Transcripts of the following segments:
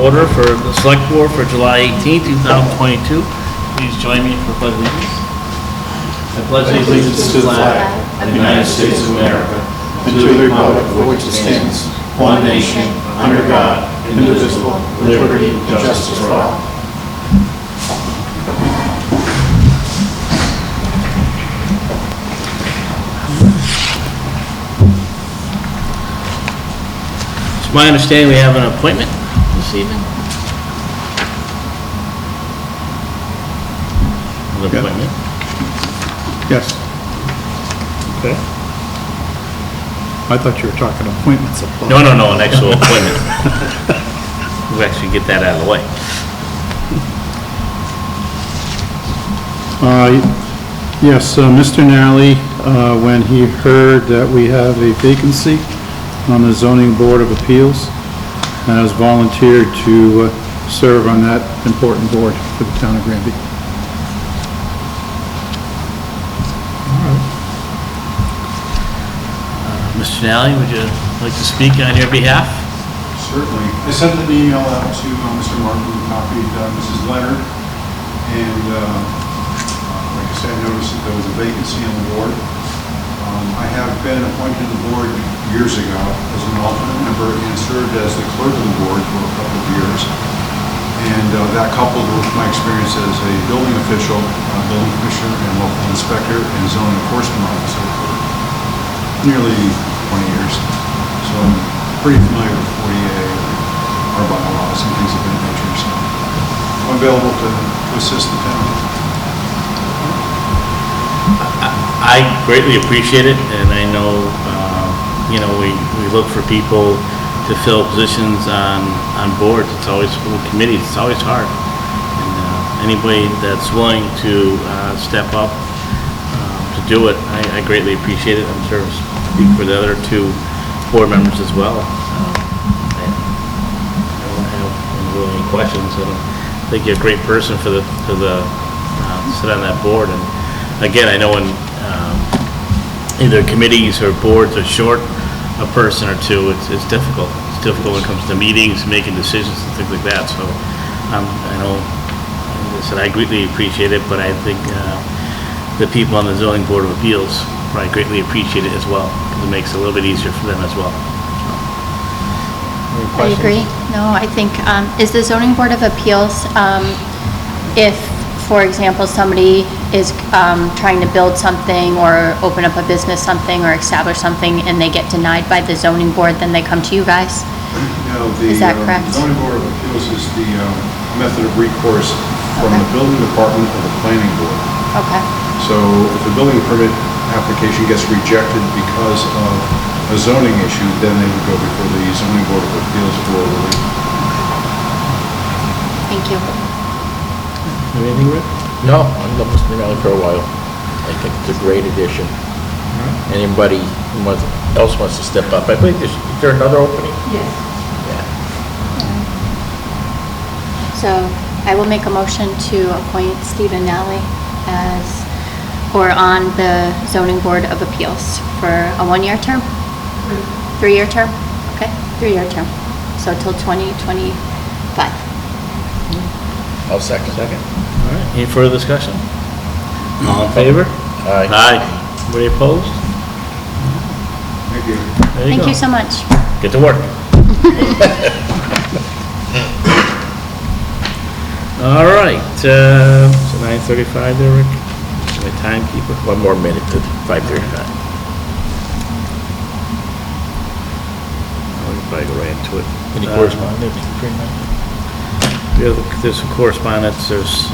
order for the Select Board for July 18, 2022. Please join me for pledge allegiance. I pledge allegiance to the flag of the United States of America and to the republic for which it stands, one nation, under God, indivisible, with liberty and justice for all. It's my understanding we have an appointment this evening. An appointment? Yes. Okay. I thought you were talking appointments. No, an actual appointment. We'll actually get that out of the way. Yes, Mr. Nally, when he heard that we have a vacancy on the Zoning Board of Appeals, has volunteered to serve on that important board for the town of Granby. Mr. Nally, would you like to speak on your behalf? Certainly. I sent an email out to Mr. Martin, who copied Mrs. Leonard, and like I said, I noticed that there was a vacancy on the board. I have been appointed to the board years ago as an alternate member and served as the clerk of the board for a couple of years. And that coupled with my experience as a building official, building commissioner, and local inspector and zoning enforcement officer for nearly 20 years. So I'm pretty familiar with 40A, our bylaws and things of that nature. So I'm available to assist the town. I greatly appreciate it, and I know, we look for people to fill positions on boards. It's always, with committees, it's always hard. And anybody that's willing to step up to do it, I greatly appreciate it. I'm sure I'll speak for the other two board members as well. I don't have really any questions. I think you're a great person to sit on that board. And again, I know when either committees or boards are short a person or two, it's difficult. It's difficult when it comes to meetings, making decisions and things like that. So I know, like I said, I greatly appreciate it, but I think the people on the Zoning Board of Appeals probably greatly appreciate it as well, because it makes it a little bit easier for them as well. I agree. No, I think, is the Zoning Board of Appeals, if, for example, somebody is trying to build something or open up a business something or establish something and they get denied by the zoning board, then they come to you guys? No, Is that correct? The Zoning Board of Appeals is the method of recourse from the building department or the planning board. Okay. So if a building permit application gets rejected because of a zoning issue, then they would go before the Zoning Board of Appeals for relief. Thank you. Anything, Rick? No, I've known Mr. Nally for a while. I think it's a great addition. Anybody who else wants to step up? I believe is there another opening? Yes. Yeah. So I will make a motion to appoint Stephen Nally or on the Zoning Board of Appeals for a 1-year term? 3-year term? Okay, 3-year term. So till 2025. I'll second. All right, any further discussion? All in favor? Aye. Aye. Anybody opposed? Thank you. There you Thank go. you so much. Get to work. All right, so 9:35 there, Rick? My timekeeper? 1 more minute to 5:35. I'll probably go right into it. Any correspondence? Yeah, there's some correspondence, there's a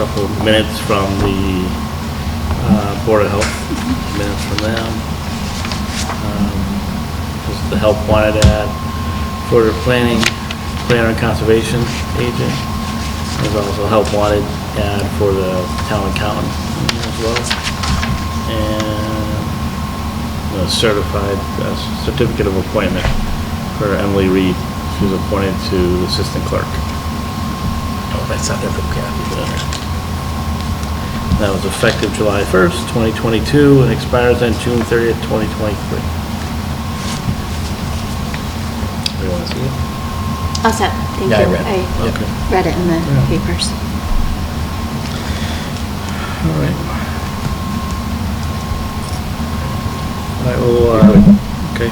couple of minutes from the Board of Health, minutes from them. This is the help wanted ad for the planner and conservation agent. There's also a help wanted ad for the town accountant as well. And a certified certificate of appointment for Emily Reed. She was appointed to the assistant clerk. Oh, that's not there from Kathy. That was effective July 1st, 2022, and expires on June 30th, 2023. You want to see it? All set, thank you. Yeah, I read it. I Okay. read it in the papers. All right. I will, okay.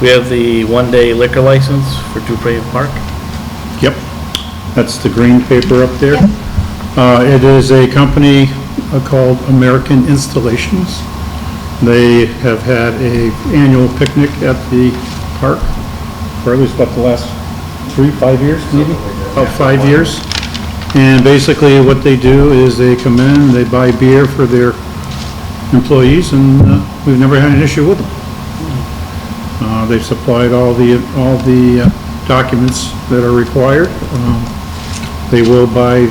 We have the one-day liquor license for Duprey Park. Yep, that's the green paper up there. Yep. It is a company called American Installations. They have had a annual picnic at the park for at least, what, the last 5 years, maybe? About 5 years. And basically what they do is they come in, they buy beer for their employees, and we've never had an issue with them. They've supplied all the documents that are required. They will buy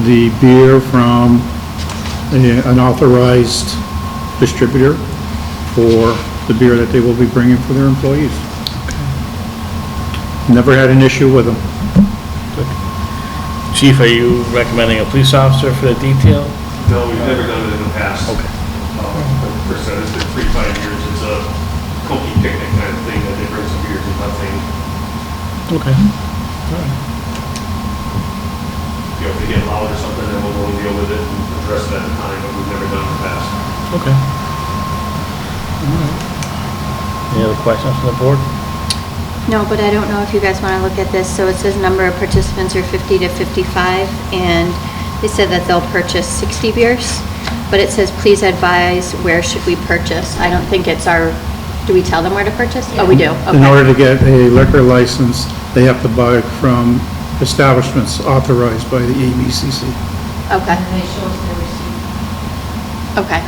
the beer from an authorized distributor for the beer that they will be bringing for their employees. Never had an issue with them. Chief, are you recommending a police officer for the detail? No, we've never done it in the past. Okay. Like Chris said, it's been 3-5 years. It's a cookie picnic kind of thing that they bring some beers and nothing. Okay. You know, if they get loud or something, then we'll go and deal with it and address it at the time, but we've never done it in the past. Okay. Any other questions from the board? No, but I don't know if you guys want to look at this. So it says number of participants are 50 to 55, and they said that they'll purchase 60 beers, but it says, please advise, where should we purchase? I don't think it's our, do we tell them where to purchase? Oh, we do, okay. In order to get a liquor license, they have to buy from establishments authorized by the ABCC. Okay, And they show us their receipt. okay.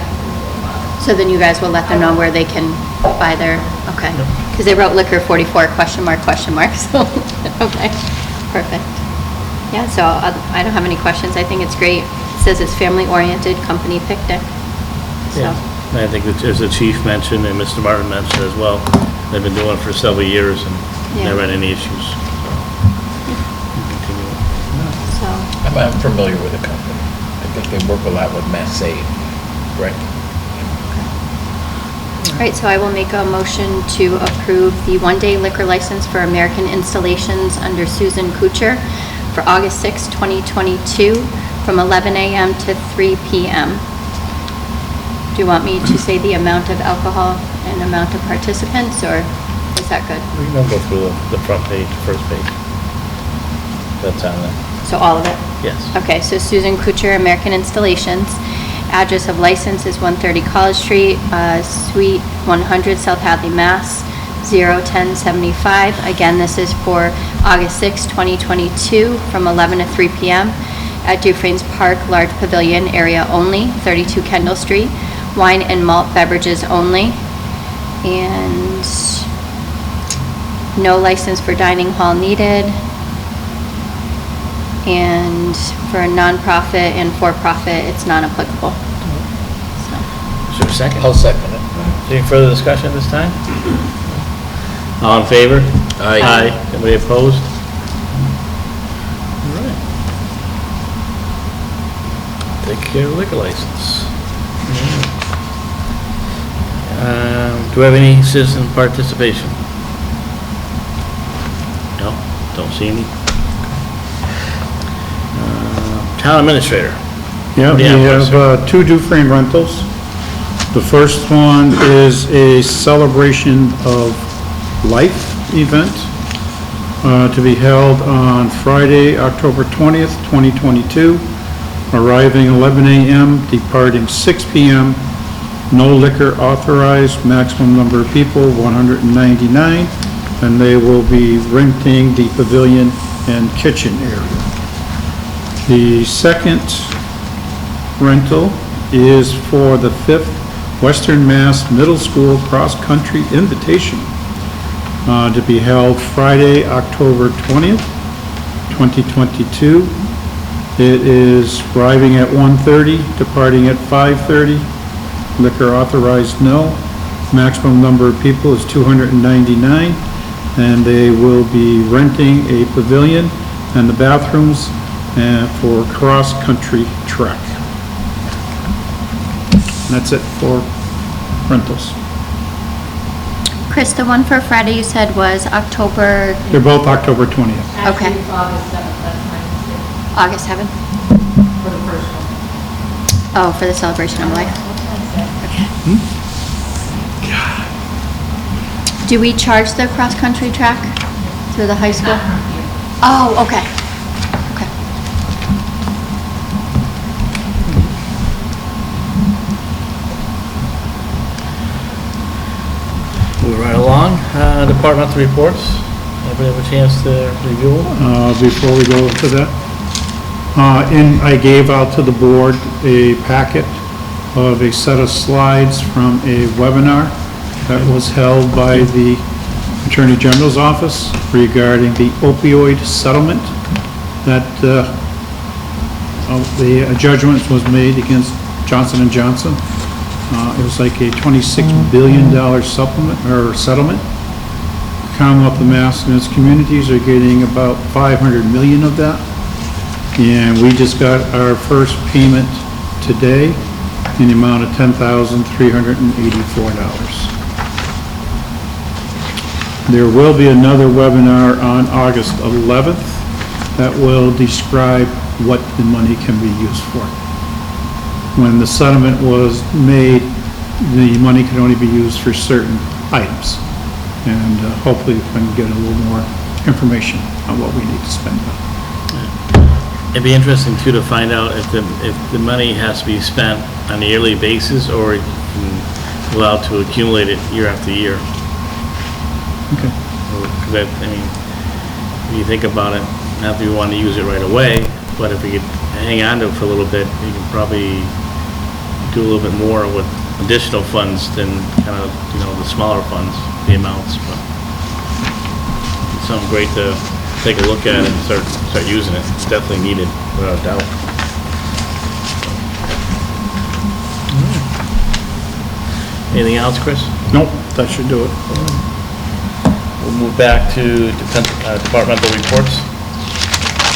So then you guys will let them know where they can buy their, okay. Because they wrote liquor 44, question mark, so, okay, perfect. Yeah, so I don't have any questions. I think it's great. It says it's family-oriented company picnic. So, And I think that, as the chief mentioned and Mr. Martin mentioned as well, they've been doing it for several years and Yeah. never had any issues. Continue. so, I'm familiar with the company. I think they work a lot with Mass Save, correct? all right, so I will make a motion to approve the one-day liquor license for American Installations under Susan Kuchar for August 6, 2022, from 11 a.m. to 3 p.m. Do you want me to say the amount of alcohol and amount of participants, or is that good? We can go through the front page, first page. That's on there. So all of it? Yes. Okay, so Susan Kuchar, American Installations. Address of license is 130 College Street, Suite 100, South Hadley, Mass. 01075. Again, this is for August 6, 2022, from 11 to 3 p.m. at Dufresne's Park Large Pavilion area only, 32 Kendall Street. Wine and malt beverages only. And no license for dining hall needed. And for a nonprofit and for-profit, it's non-applicable. So, Is there a second? I'll second it. Any further discussion at this time? All in favor? Aye. Anybody opposed? All right. Take care of liquor license. Do we have any citizen participation? No, don't see any. Town administrator. Yeah, we Yeah, have two Dufresne rentals. The first one is a celebration of life event to be held on Friday, October 20th, 2022, arriving 11 a.m., departing 6 p.m., no liquor authorized, maximum number of people 199, and they will be renting the pavilion and kitchen area. The second rental is for the 5th Western Mass Middle School Cross Country Invitation to be held Friday, October 20th, 2022. It is arriving at 1:30, departing at 5:30. Liquor authorized, no. Maximum number of people is 299, and they will be renting a pavilion and the bathrooms for cross-country trek. And that's it for rentals. Chris, the one for Friday you said was October, They're both October 20th. Okay. Actually, it's August 7th, that's my mistake, August 7th? for the first one. Oh, for the celebration of life. Do we charge the cross-country track through the high school? Oh, okay. Okay. Move right along. Departmental reports. Anybody have a chance to review them? Before we go to that, I gave out to the board a packet of a set of slides from a webinar that was held by the Attorney General's office regarding the opioid settlement that the judgment was made against Johnson & Johnson. It was like a $26 billion supplement or settlement. Commonwealth of Mass and its communities are getting about 500 million of that. And we just got our first payment today in the amount of $10,384. There will be another webinar on August 11th that will describe what the money can be used for. When the settlement was made, the money could only be used for certain items. And hopefully we can get a little more information on what we need to spend on. It'd be interesting too to find out if the money has to be spent on a yearly basis or you can allow to accumulate it year after year. Okay. That, I mean, if you think about it, not that we want to use it right away, but if we could hang on to it for a little bit, you can probably do a little bit more with additional funds than kind of, the smaller funds, the amounts, but it's something great to take a look at and start using it. It's definitely needed, without a doubt. Anything else, Chris? Nope, that should do it. We'll move back to departmental reports.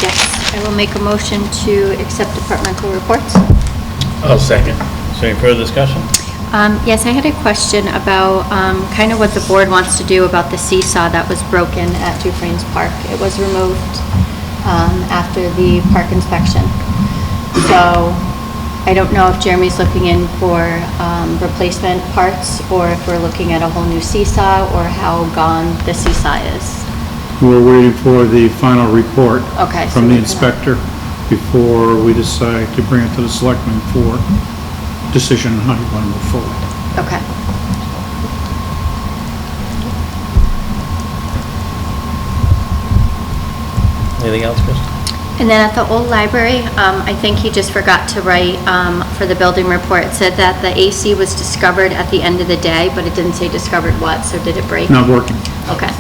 Yes, I will make a motion to accept departmental reports. I'll second. Is there any further discussion? Yes, I had a question about kind of what the board wants to do about the seesaw that was broken at Duprey's Park. It was removed after the park inspection. So I don't know if Jeremy's looking in for replacement parts or if we're looking at a whole new seesaw or how gone the seesaw is. We're waiting for the final report Okay, from so the we can- inspector before we decide to bring it to the selectmen for decision on how you want to move forward. Okay. Anything else, Chris? And then at the old library, I think he just forgot to write for the building report. It said that the AC was discovered at the end of the day, but it didn't say discovered what, so did it break? Not working. Okay.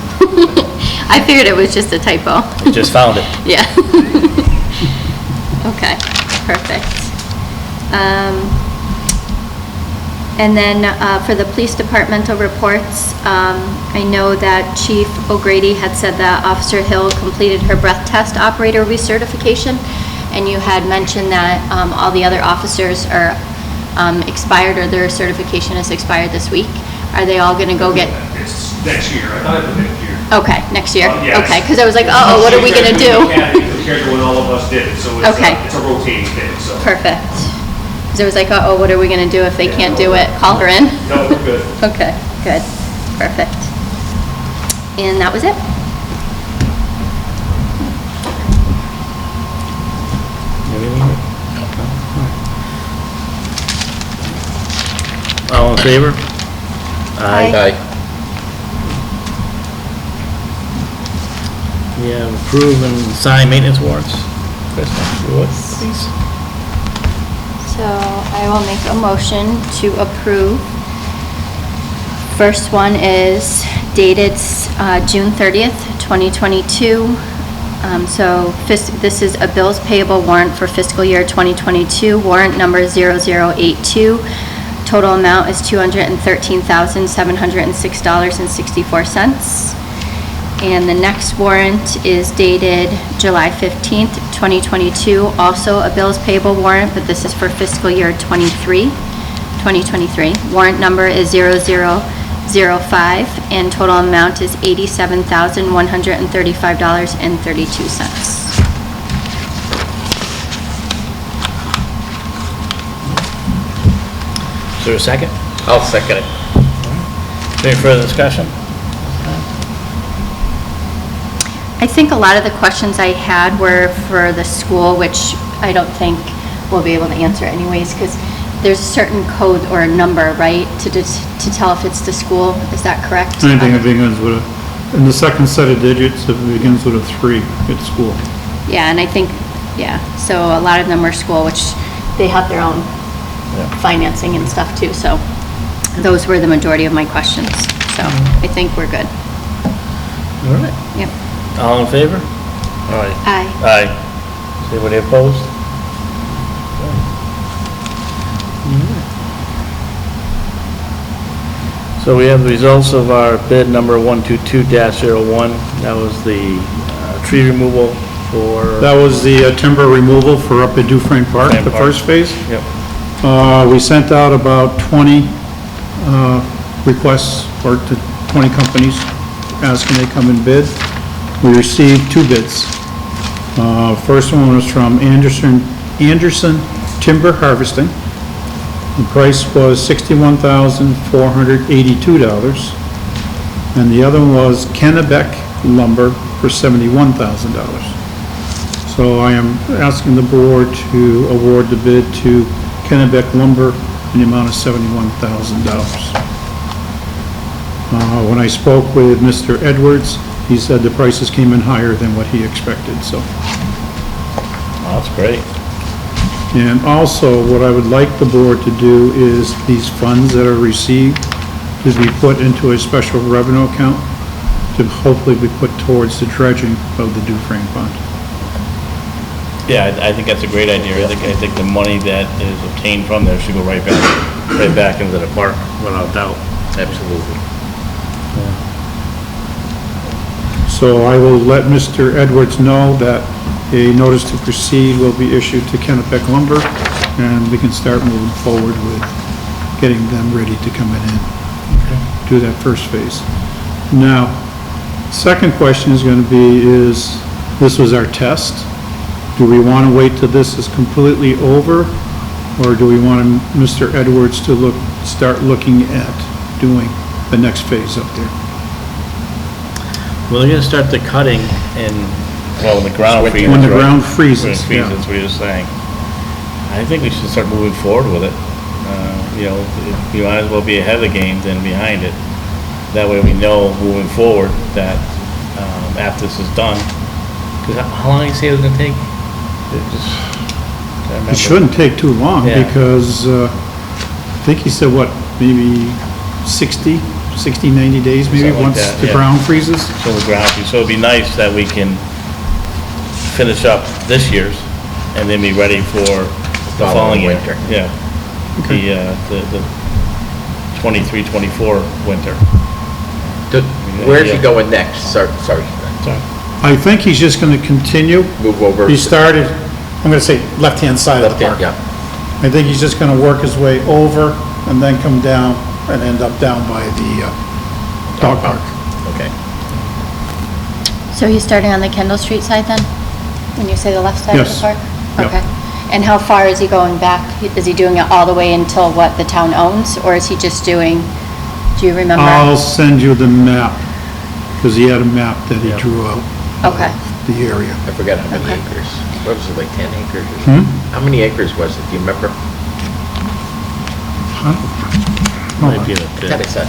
I figured it was just a typo. I just found it. Yeah. Okay, perfect. And then for the police departmental reports, I know that Chief O'Grady had said that Officer Hill completed her breath test operator recertification, and you had mentioned that all the other officers are expired, or their certification is expired this week. Are they all gonna go get? It's next year, I thought it was next year. Okay, next year? Yes. Okay, because I was like, uh-oh, what are we gonna do? Compared to when all of us did it, so Okay. it's a rotating thing, so. Perfect. Because I was like, uh-oh, what are we gonna do if they can't do it? Call her in? No, we're good. Okay, good, perfect. And that was it? Anything? All in favor? Aye. We have approve and sign maintenance warrants. Chris, please. So I will make a motion to approve. First one is dated June 30th, 2022. So this is a bills payable warrant for fiscal year 2022, warrant number 0082. Total amount is $213,706.64. And the next warrant is dated July 15th, 2022, also a bills payable warrant, but this is for fiscal year 2023. Warrant number is 00 and total amount is $87,135.32. Is there a second? I'll second it. Any further discussion? I think a lot of the questions I had were for the school, which I don't think we'll be able to answer anyways, because there's a certain code or a number, right, to tell if it's the school, is that correct? Anything that begins with in the second set of digits, if it begins with a 3, it's school. Yeah, and I think, yeah, so a lot of them are school, which they have their own financing and stuff too, so those were the majority of my questions, so I think we're good. All right. Yep. All in favor? Aye. Aye. Aye. Is anybody opposed? So we have the results of our bid number 122-01. That was the tree removal for... That was the timber removal for up at Duprey Park, Dufresne the Park. first phase. Yep. We sent out about 20 requests for 20 companies asking they come and bid. We received 2 bids. First one was from Anderson Timber Harvesting. The price was $61,482. And the other one was Kennebec Lumber for $71,000. So I am asking the board to award the bid to Kennebec Lumber in the amount of $71,000. When I spoke with Mr. Edwards, he said the prices came in higher than what he expected, so. Oh, that's great. And also, what I would like the board to do is these funds that are received to be put into a special revenue account to hopefully be put towards the dredging of the Duprey Pond. Yeah, I think that's a great idea. I think the money that is obtained from there should go right back into the park, without doubt. Absolutely. So I will let Mr. Edwards know that a notice to proceed will be issued to Kennebec Lumber, and we can start moving forward with getting them ready to come in and do that first phase. Now, second question is going to be is, this was our test. Do we want to wait till this is completely over, or do we want Mr. Edwards to start looking at doing the next phase up there? Well, they're gonna start the cutting in, well, when the ground freezes. When the right? ground When freezes, it yeah. freezes, we were saying. I think we should start moving forward with it. You know, you might as well be ahead of the game than behind it. That way we know moving forward that, after this is done, because how long did you say it was gonna take? It shouldn't take too long, Yeah. because I think he said, what, maybe 60, 90 days maybe, Something like once that, the yeah. ground freezes? So the ground, so it'd be nice that we can finish up this year's and then be ready for the following year. winter. Yeah. The 23, 24 winter. Where's he going next? Sorry, I think he's just gonna continue. move over. He started, I'm gonna say, left-hand side of Left the hand, park. yeah. I think he's just gonna work his way over and then come down and end up down by the dog park. Okay. So he's starting on the Kendall Street side then, when you say the left side of the Yes. park? Yep. Okay. And how far is he going back? Is he doing it all the way until what the town owns, or is he just doing, do you remember? I'll send you the map, because he had a map that he drew out, Okay. the area. I forgot how many Okay. acres. What was it, like 10 acres? or something? How many acres was it? Do you remember? Might be the I bid. thought it said.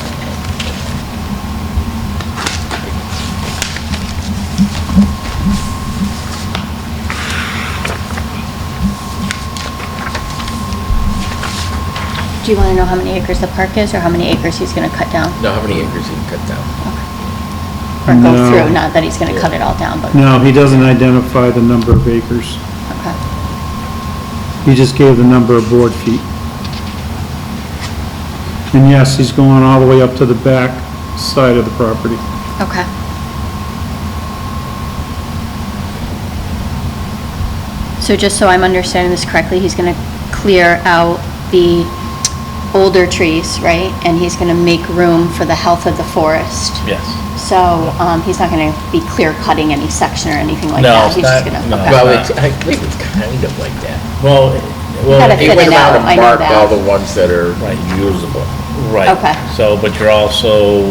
Do you want to know how many acres the park is, or how many acres he's going to cut down? No, how many acres he can cut down? Or go No. through, not that he's going to cut it all down, but, No, he doesn't identify the number of acres. okay. He just gave the number of board feet. And yes, he's going all the way up to the back side of the property. Okay. So just so I'm understanding this correctly, he's going to clear out the older trees, right? And he's gonna make room for the health of the forest. Yes. So, he's not gonna be clear cutting any section or anything like No, that? it's He's just not- gonna, no. okay. Well, I believe it's kind of like that. Well, gotta He fit went it around out, I and know marked that. all the ones that are Right. usable. right. Okay. So, but you're also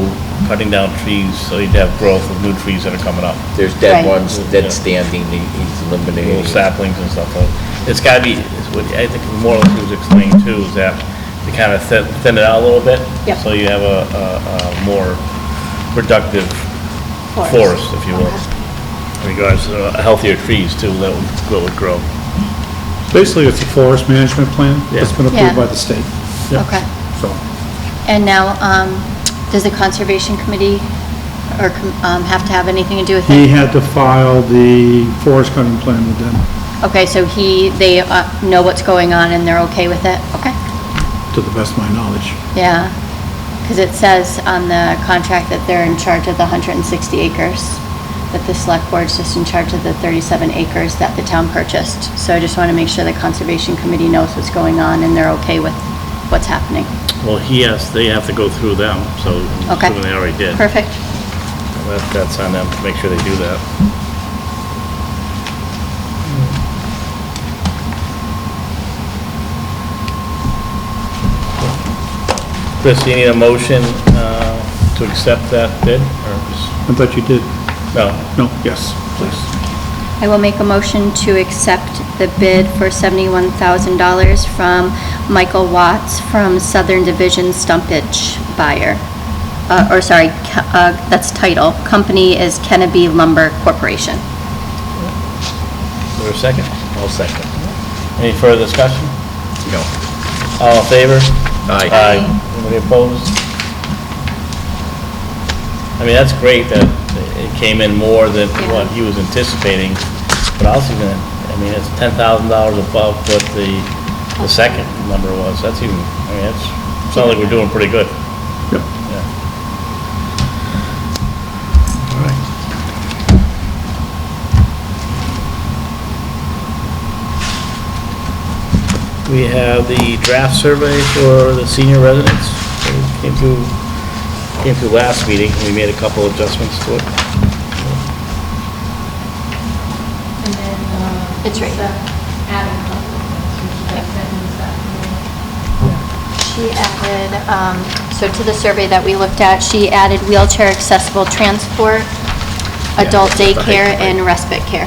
cutting down trees, so you'd have growth of new trees that are coming up. There's dead Right. ones, Yeah. dead standing, he's eliminating. Little saplings and stuff. It's gotta be, it's what, I think more or less he was explaining too, is that to kind of thin it out a little bit. Yep. So you have a more productive forest, if you will. In regards to healthier trees too, that would grow. Basically, it's a forest management plan that's been Yeah. approved by the state, Okay. so. And now, does the Conservation Committee or, have to have anything to do with He it? had to file the forest cutting plan with them, Okay, so they know what's going on and they're okay with it? Okay. to the best of my knowledge. Yeah, because it says on the contract that they're in charge of the 160 acres, that the select board's just in charge of the 37 acres that the town purchased. So I just want to make sure the Conservation Committee knows what's going on and they're okay with what's happening. Well, they have to go through them, so I'm Okay. assuming they already did. Perfect. That's on them to make sure they do that. Chris, do you need a motion to accept that bid, or just, I thought you did. no? No, yes, please. I will make a motion to accept the bid for $71,000 from Michael Watts from Southern Division Stumpage Buyer. That's title. Company is Kenneby Lumber Corporation. Is there a second? I'll second. Any further discussion? No. All in favor? Aye. Anybody opposed? I mean, that's great that it came in more than what he was anticipating, but also it's $10,000 above what the second number was. That's even, sounds like we're doing pretty good. Yep. Yeah. All right. We have the draft survey for the senior residents. It came through last meeting. We made a couple adjustments to it. And then, It's right Lisa added a couple of things, which I sent in this afternoon. She added, so to the survey that we looked at, she added wheelchair accessible transport, adult that's the daycare, height, right. and respite care.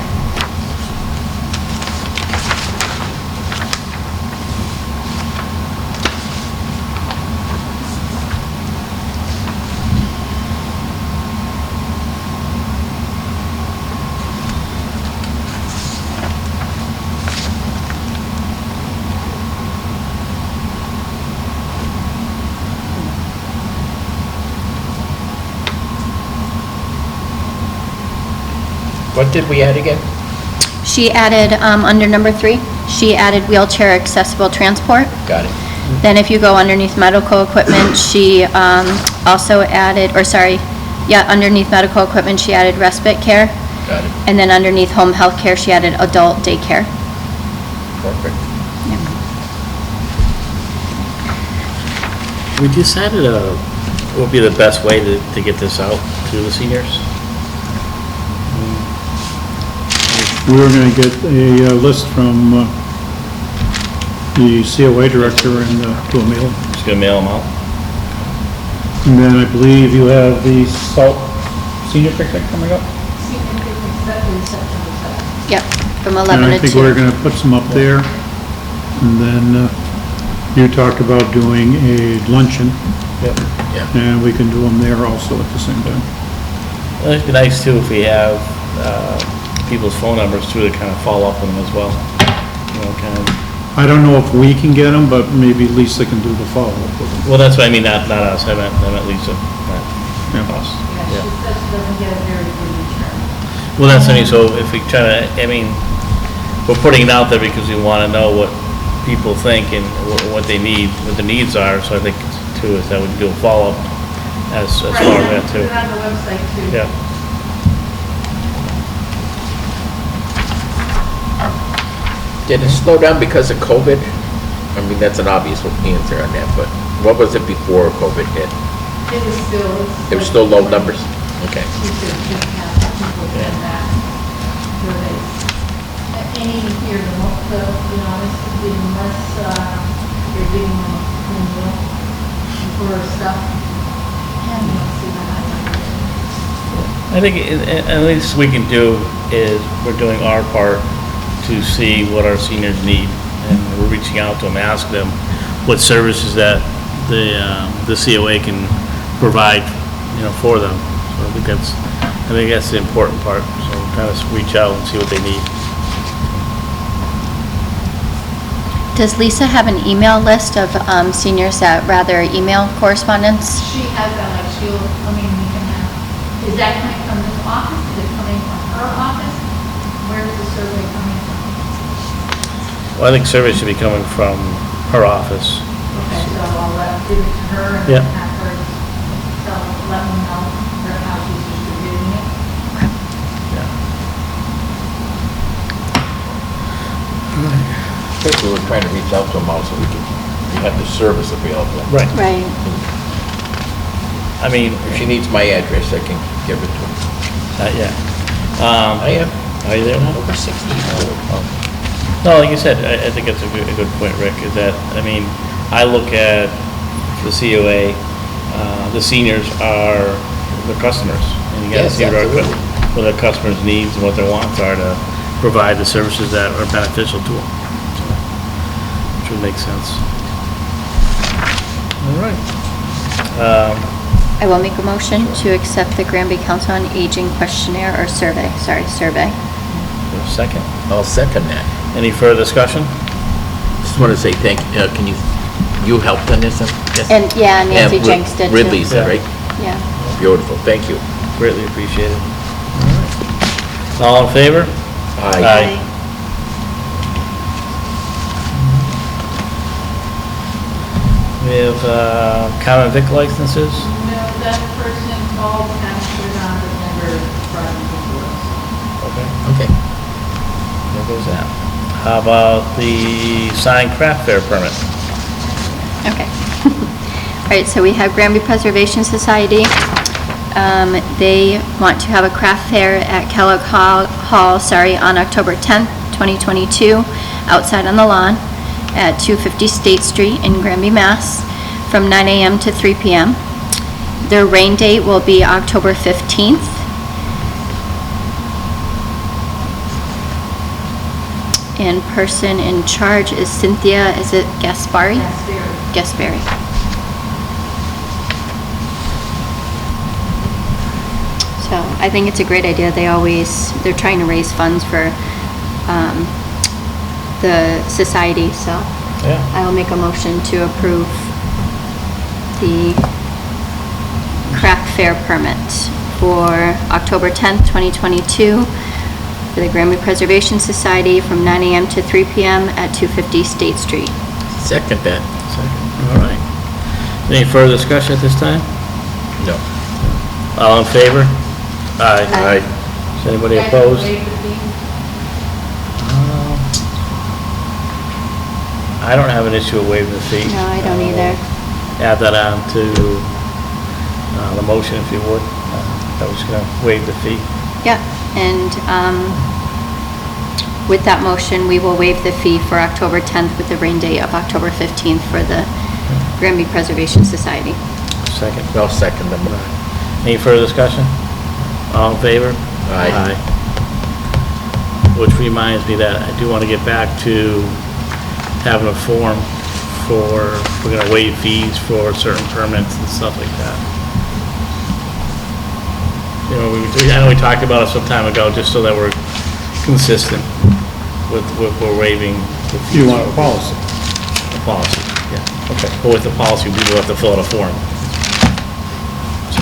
What did we add again? She added, under number 3, she added wheelchair accessible transport. Got it. Then if you go underneath medical equipment, she also added, underneath medical equipment, she added respite care. Got it. And then underneath home health care, she added adult daycare. Perfect. We decided what would be the best way to get this out to the seniors. We were gonna get a list from the COA director and do a mail. Just gonna mail them out. And then I believe you have the Salt Senior Picnic coming up. Senior picnic set in September 7th. Yep, from And 11 I to think 2. we're gonna put some up there. And then you talked about doing a luncheon, Yep. Yeah. and we can do them there also at the same time. It'd be nice too if we have people's phone numbers too to kind of follow up on them as well. I don't know if we can get them, but maybe Lisa can do the follow-up with them. Well, that's what I mean, not us, I meant Lisa, Yeah. not us. Yeah, Yeah. she says she doesn't get a very good return. Well, that's, so if we try to, we're putting it out there because we want to know what people think and what they need, what the needs are, so I think too, is that we do a follow-up as far as that Put too. it on the website too. Yeah. Did it slow down because of COVID? I mean, that's an obvious answer on that, but what was it before COVID hit? It was still. It was still low numbers? Okay. You could have people in that surveys. Any year, you know, unless you're getting them for stuff, and you don't see that. I think at least we can do is we're doing our part to see what our seniors need, and we're reaching out to them, ask them what services that the COA can provide, you know, for them. So I think that's the important part. So kind of reach out and see what they need. Does Lisa have an email list of seniors that rather email correspondence? She has that, like, she'll, I mean, we can have, is that coming from this office? Is it coming from her office? Where's the survey coming from? Well, I think survey should be coming from her office. Okay, so I'll give it to her and Yeah. have her let me know how she's distributing it. Yeah. I think we were trying to reach out to them also, we could have the service available. Right. Right. I mean, If she needs my address, I can give it to her. yeah. I am. Are you there now? Over 60. No, like you said, I think that's a good point, Rick, is that, I mean, I look at the COA, the seniors are the customers. And you gotta Yes, see absolutely. what our customers' needs and what their wants are to provide the services that are beneficial to them. So, which would make sense. All right. I will make a motion to accept the Granby Council on Aging questionnaire or survey, survey. Second. I'll second that. Any further discussion? Just want to say thank you. Can you helped on this? Yes? And, yeah, Nancy And Jenks did too. Ridley's, Yeah. right? Yeah. Beautiful, thank you. Greatly appreciated. All in favor? Aye. We have common vic licenses. No, that person all transferred on the member from before. Okay. Okay. There goes that. How about the signed craft fair permit? Okay. All right, so we have Granby Preservation Society. They want to have a craft fair at Kellogg Hall, on October 10th, 2022, outside on the lawn at 250 State Street in Granby, Mass, from 9 a.m. to 3 p.m. Their rain date will be October 15th. And person in charge is Cynthia, is it Gaspari? That's very. Gaspari. So I think it's a great idea. They're trying to raise funds for the society, so Yeah. I will make a motion to approve the craft fair permit for October 10th, 2022 for the Granby Preservation Society from 9 a.m. to 3 p.m. at 250 State Street. Second that. Second. All right. Any further discussion at this time? No. All in favor? Aye. Aye. Is anybody You guys opposed? waive the fee? I don't have an issue with waiving the fee. No, I don't either. Add that on to the motion if you would. I was going to waive the fee. Yeah, and with that motion, we will waive the fee for October 10th with the rain date of October 15th for the Granby Preservation Society. Second. I'll second them. Any further discussion? All in favor? Aye. Which reminds me that I do want to get back to having a form for, we're going to waive fees for certain permits and stuff like that. You know, I know we talked about it some time ago, just so that we're consistent with we're waiving the fees. You want a policy? The policy, yeah. Okay. But with the policy, we do have to fill out a form. So.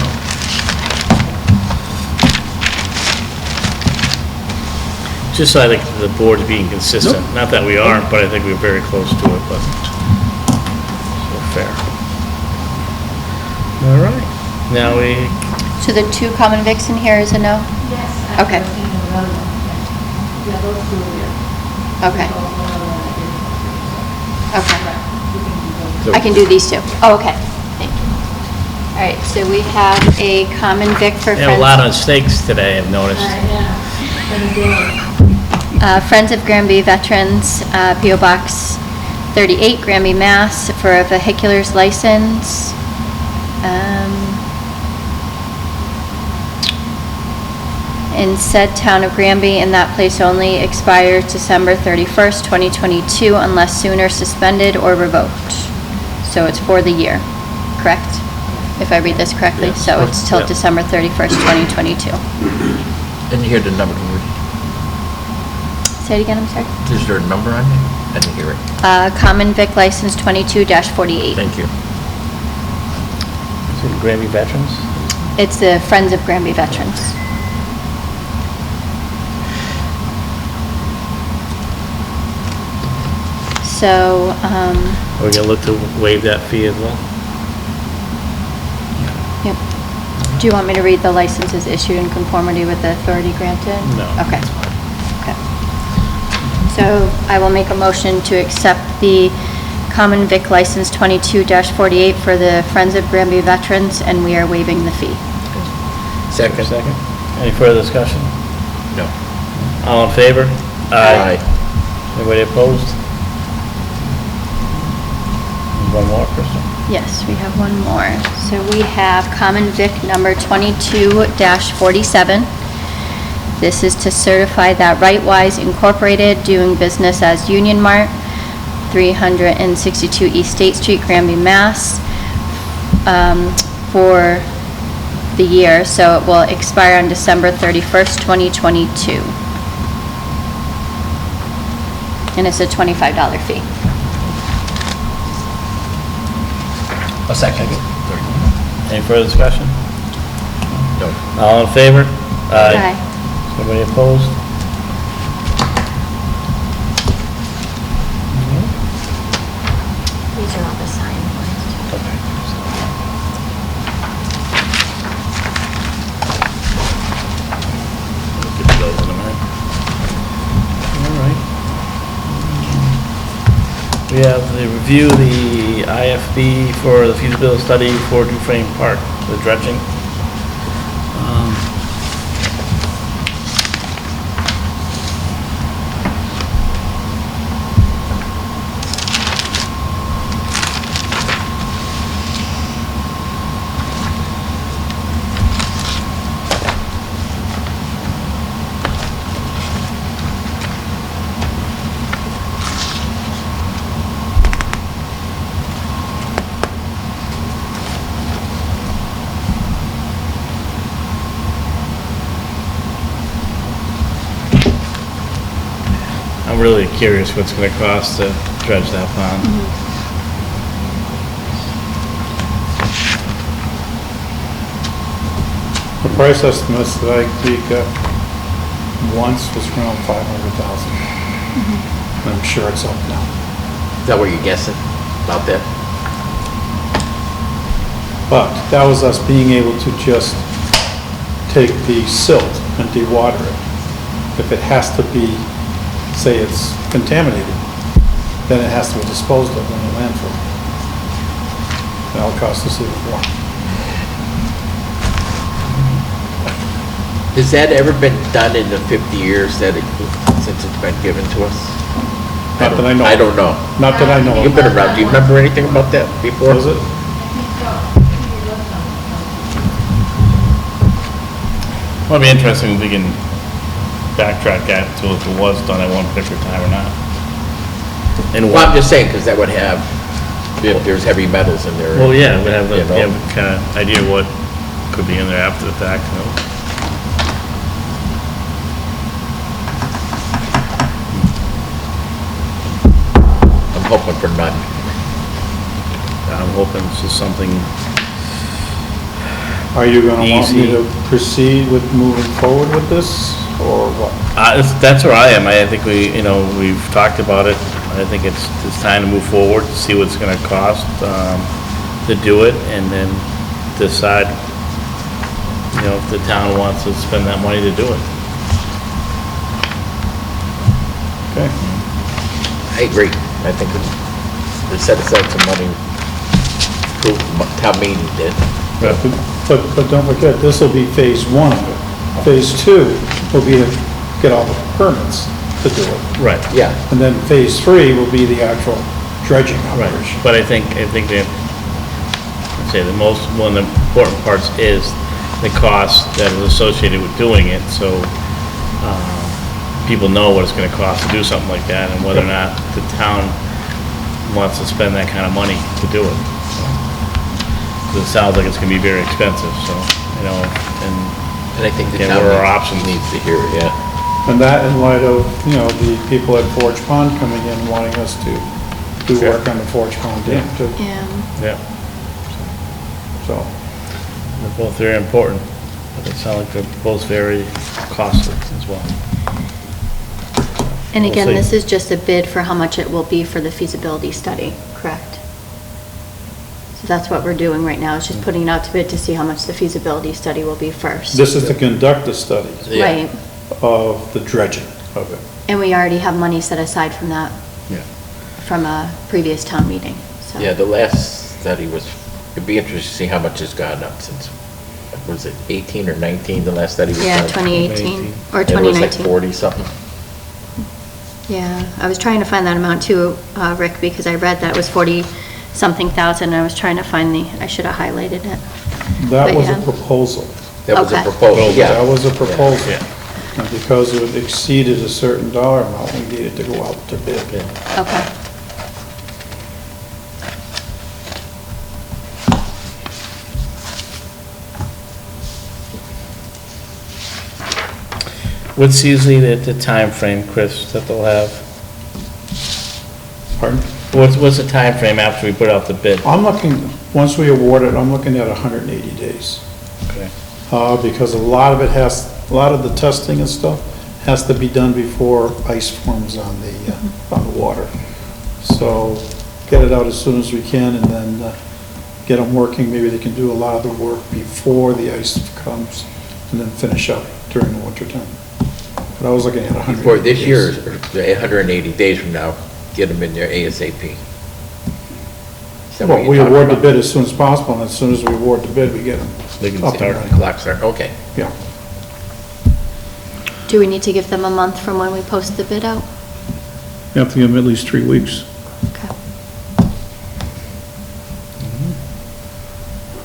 Just so I think the board's being consistent. Not that we aren't, but I think we're very close to it, but so fair. All right. Now So the two common vics in here is a no? Yes. Okay. I've seen another one, yeah. Yeah, those two are there. Okay. There's also another one that didn't. Okay. I can do these two. Oh, okay, thank you. All right, so we have a common vic for We have a Friends. lot of mistakes today, I've noticed. Friends of Granby Veterans, PO Box 38, Granby, Mass, for a vehicular's license. In said town of Granby, in that place only, expires December 31st, 2022, unless sooner suspended or revoked. So it's for the year, correct? If I read this correctly? Yes. So it's till Yep. December 31st, 2022. And you hear the number, Say it again, I'm sorry. is there a number on it? I didn't hear it. Common vic license 22-48. Thank you. Is it Granby Veterans? It's the Friends of Granby Veterans. So, Are we gonna look to waive that fee as well? yep. Do you want me to read the licenses issued in conformity with the authority granted? No. Okay. Okay. So I will make a motion to accept the common vic license 22-48 for the Friends of Granby Veterans, and we are waiving the fee. Second? Second. Any further discussion? No. All in favor? Aye. Anybody opposed? One more, Krista? Yes, we have one more. So we have common vic number 22-47. This is to certify that Rightwise Incorporated, doing business as Union Mart, 362 East State Street, Granby, Mass, for the year, so it will expire on December 31st, 2022. And it's a $25 fee. A second. Any further discussion? No. All in favor? Aye. Anybody opposed? These are all the signed ones. Okay. We'll get to those in a minute. All right. We have the review the IFB for the feasibility study for Duprey Park, the dredging. I'm really curious what's gonna cost to dredge that pond. The price estimates that we got once was around 500,000. I'm sure it's up now. Is that what you're guessing about that? But that was us being able to just take the silt and dewater it. If it has to be, say it's contaminated, then it has to be disposed of in the landfill. That'll cost us even more. Has that ever been done in the 50 years since it's been given to us? Not that I know. I don't know. Not that I know You've of. been around, do you remember anything about that before? Was it? Well, it'll be interesting if we can backtrack that to if it was done at one particular time or not. And Well, I'm just saying, because that would have, if there's heavy metals in there. well, yeah, we have a, you know. kind of idea what could be in there after the fact, you know? I'm hoping for none. I'm hoping it's just something, Are you gonna want me Easy. to proceed with moving forward with this, or what? that's where I am. I think we've talked about it. I think it's time to move forward, see what it's gonna cost, to do it, and then decide, if the town wants to spend that money to do it. Okay. I agree. I think we set aside some money approved, town meeting did. But don't forget, this will be phase one of it. Phase two will be to get all the permits to do it. Right. Yeah, And then phase three will be the actual dredging Right, operation. but I think that, I'd say one of the important parts is the cost that is associated with doing it, so, people know what it's gonna cost to do something like that, and whether or not the town wants to spend that kind of money to do it. 'Cause it sounds like it's gonna be very expensive, so, and I think the Yeah, town what are our options? needs to hear it, yeah. And that in light of, the people at Forge Pond coming in wanting us to do Sure. work on the Forge Pond Dam too, Yeah. yeah, so. they're both very important, but they sound like they're both very costly as well. And We'll again, see. this is just a bid for how much it will be for the feasibility study, correct? So that's what we're doing right now, is just putting it out to bid to see how much the feasibility study will be first. This is to conduct the study Yeah. Right, of the dredging of it. and we already have money set aside from that, Yeah. from a previous town meeting, so. Yeah, the last study was, it'd be interesting to see how much it's gone up since, was it 18 or 19, the last study was done? Yeah, 2018, or And it was like 2019. 40-something. Yeah, I was trying to find that amount too, Rick, because I read that it was 40-something thousand, and I was trying to find I should have highlighted it. That But was a yeah. proposal. That was a Okay. proposal, yeah. That was a proposal. Yeah. And because it exceeded a certain dollar amount, we needed to go out to bid. Okay. What's usually the timeframe, Chris, that they'll have? Pardon? What's the timeframe after we put out the bid? I'm looking, once we award it, I'm looking at 180 days. Okay. Because a lot of the testing and stuff has to be done before ice forms on the water. So get it out as soon as we can and then get them working. Maybe they can do a lot of the work before the ice comes and then finish up during the winter time. But I was looking at 180 For this days. year, or 180 days from now, get them in there ASAP. Is that what Well, you're we talking award the about? bid as soon as possible, and as soon as we award the bid, we get them They can up and start. running. Clock start, okay. Yeah. Do we need to give them a month from when we post the bid out? You have to give them at least 3 weeks. Okay.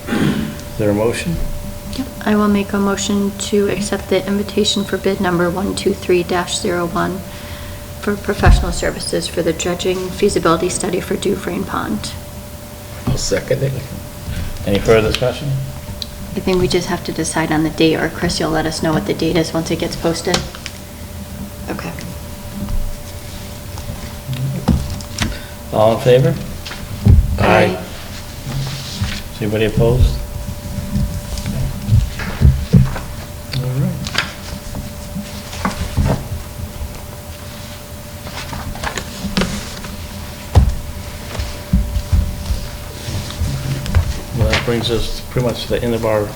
Is there a motion? Yep. I will make a motion to accept the invitation for bid number 123-01 for professional services for the dredging feasibility study for Duprey Pond. I'll second it. Any further discussion? I think we just have to decide on the date, or Chris, you'll let us know what the date is once it gets posted? Okay. All in favor? Aye. Is anybody opposed? All right. Well, that brings us pretty much to the end of our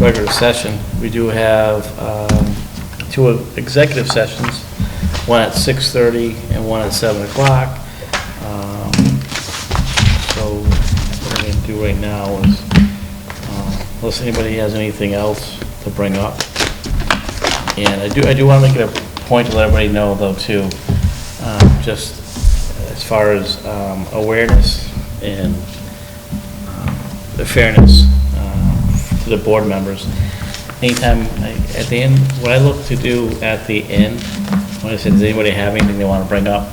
regular session. We do have 2 executive sessions, one at 6:30 and one at 7 o'clock. So what I'm going to do right now is, unless anybody has anything else to bring up. And I do want to make it a point to let everybody know though too, just as far as awareness and the fairness to the board members. Anytime, at the end, what I look to do at the end, when I say, does anybody have anything they want to bring up,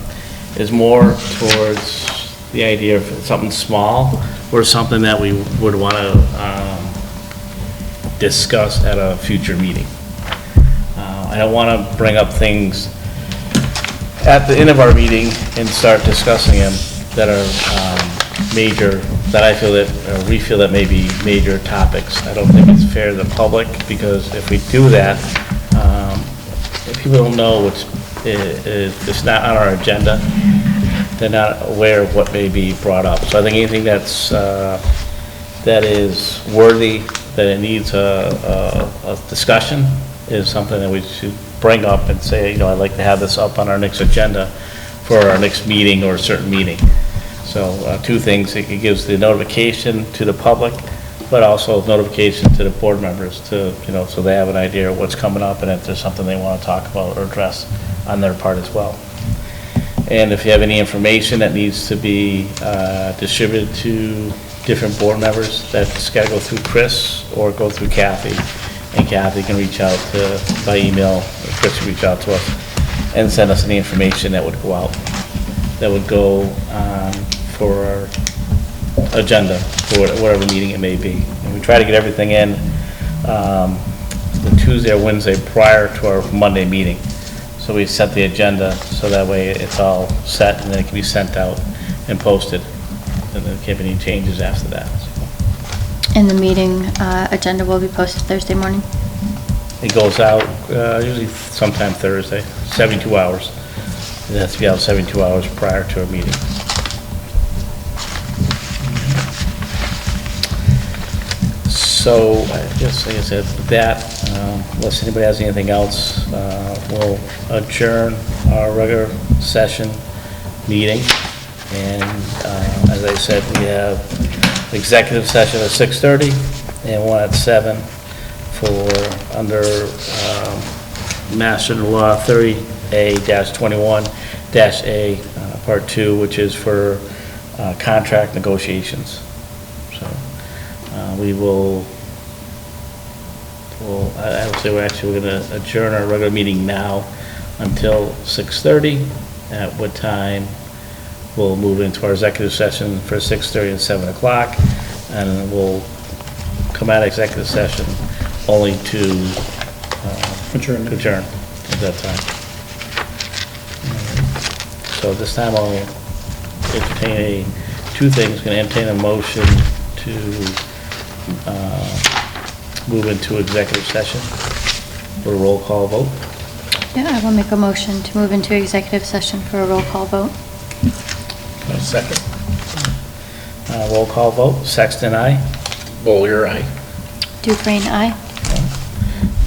is more towards the idea of something small or something that we would want to discuss at a future meeting. I don't want to bring up things at the end of our meeting and start discussing them that are major, that I feel that, or we feel that may be major topics. I don't think it's fair to the public, because if we do that, if people don't know it's not on our agenda, they're not aware of what may be brought up. So I think anything that's, that is worthy, that it needs a discussion, is something that we should bring up and say, I'd like to have this up on our next agenda for our next meeting or a certain meeting. So So, two things, it gives the notification to the public, but also notification to the board members to, so they have an idea of what's coming up and if there's something they want to talk about or address on their part as well. And if you have any information that needs to be distributed to different board members, that's got to go through Chris or go through Kathy. And Kathy can reach out by email, or Chris can reach out to us and send us any information that would go out, that would go for our agenda, for whatever meeting it may be. And we try to get everything in the Tuesday or Wednesday prior to our Monday meeting. So we set the agenda, so that way it's all set and then it can be sent out and posted. And there can't be any changes after that. And the meeting agenda will be posted Thursday morning? It goes out usually sometime Thursday, 72 hours. It has to be out 72 hours prior to our meeting. So I guess, like I said, with that, unless anybody has anything else, we'll adjourn our regular session meeting. And as I said, we have executive session at 6:30 and one at 7 for under Mass General Law 30A-21-A, Part 2, which is for contract negotiations. So we will, I would say we're going to adjourn our regular meeting now until 6:30, at what time we'll move into our executive session for 6:30 and 7 o'clock, and we'll come out of executive session only to adjourn at that time. So this time I'll entertain two things. Going to entertain a motion to move into executive session for a roll call vote. Yeah, I will make a motion to move into executive session for a roll call vote. A second. Roll call vote. Sexton, aye. Bowler, aye. Duprey, aye.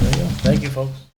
There you go. Thank you, folks.